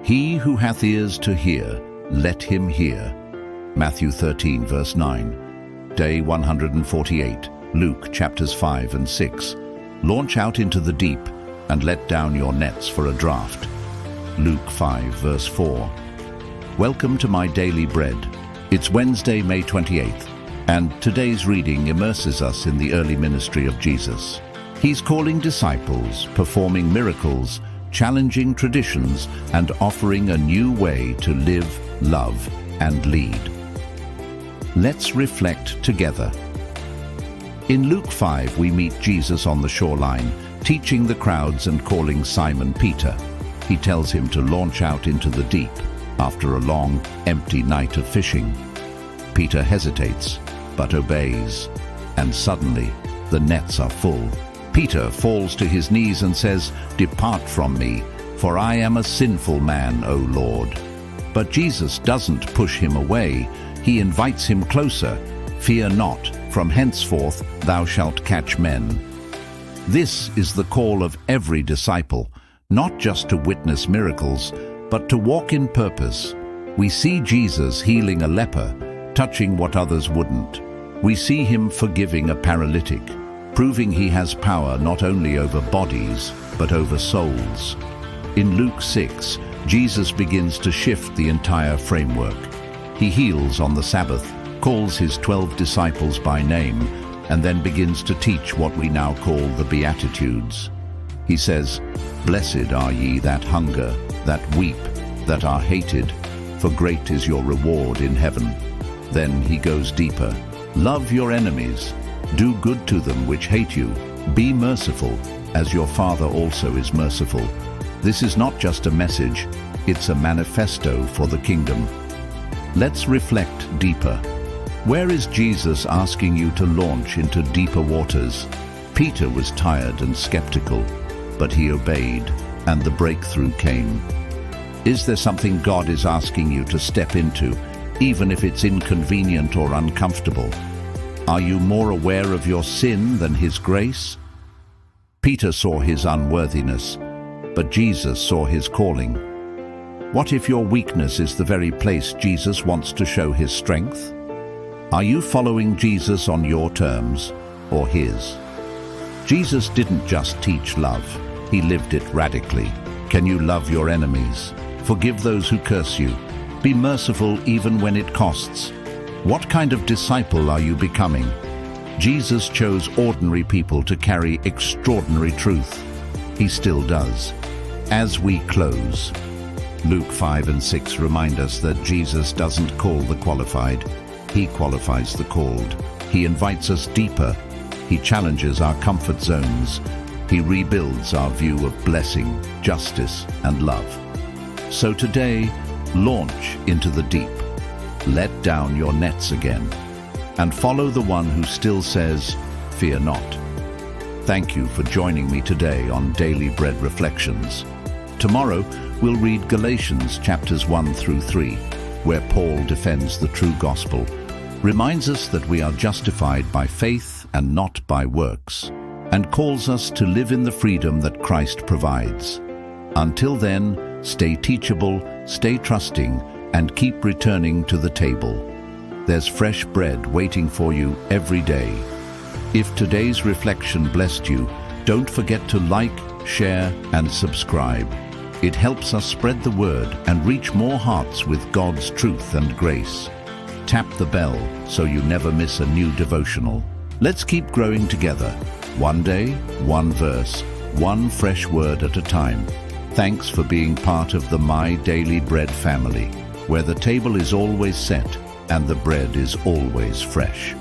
He who hath ears to hear, let him hear. Matthew 13, verse 9. Day 148, Luke chapters 5 and 6. Launch out into the deep and let down your nets for a draught. Luke 5, verse 4. Welcome to my daily bread. It's Wednesday, May 28th, and today's reading immerses us in the early ministry of Jesus. He's calling disciples, performing miracles, challenging traditions, and offering a new way to live, love, and lead. Let's reflect together. In Luke 5, we meet Jesus on the shoreline, teaching the crowds and calling Simon Peter. He tells him to launch out into the deep after a long, empty night of fishing. Peter hesitates, but obeys, and suddenly the nets are full. Peter falls to his knees and says, "Depart from me, for I am a sinful man, O Lord." But Jesus doesn't push him away. He invites him closer. "Fear not, from henceforth thou shalt catch men." This is the call of every disciple, not just to witness miracles, but to walk in purpose. We see Jesus healing a leper, touching what others wouldn't. We see him forgiving a paralytic, proving he has power not only over bodies, but over souls. In Luke 6, Jesus begins to shift the entire framework. He heals on the Sabbath, calls his 12 disciples by name, and then begins to teach what we now call the Beatitudes. He says, "Blessed are ye that hunger, that weep, that are hated, for great is your reward in heaven." Then he goes deeper. "Love your enemies. Do good to them which hate you. Be merciful, as your Father also is merciful." This is not just a message, it's a manifesto for the kingdom. Let's reflect deeper. Where is Jesus asking you to launch into deeper waters? Peter was tired and skeptical, but he obeyed, and the breakthrough came. Is there something God is asking you to step into, even if it's inconvenient or uncomfortable? Are you more aware of your sin than his grace? Peter saw his unworthiness, but Jesus saw his calling. What if your weakness is the very place Jesus wants to show his strength? Are you following Jesus on your terms or his? Jesus didn't just teach love, he lived it radically. Can you love your enemies? Forgive those who curse you. Be merciful even when it costs. What kind of disciple are you becoming? Jesus chose ordinary people to carry extraordinary truth. He still does. As we close, Luke 5 and 6 remind us that Jesus doesn't call the qualified, he qualifies the called. He invites us deeper. He challenges our comfort zones. He rebuilds our view of blessing, justice, and love. So today, launch into the deep. Let down your nets again, and follow the one who still says, "Fear not." Thank you for joining me today on Daily Bread Reflections. Tomorrow, we'll read Galatians chapters 1 through 3, where Paul defends the true gospel, reminds us that we are justified by faith and not by works, and calls us to live in the freedom that Christ provides. Until then, stay teachable, stay trusting, and keep returning to the table. There's fresh bread waiting for you every day. If today's reflection blessed you, don't forget to like, share, and subscribe. It helps us spread the word and reach more hearts with God's truth and grace. Tap the bell so you never miss a new devotional. Let's keep growing together. One day, one verse, one fresh word at a time. Thanks for being part of the My Daily Bread family, where the table is always set and the bread is always fresh.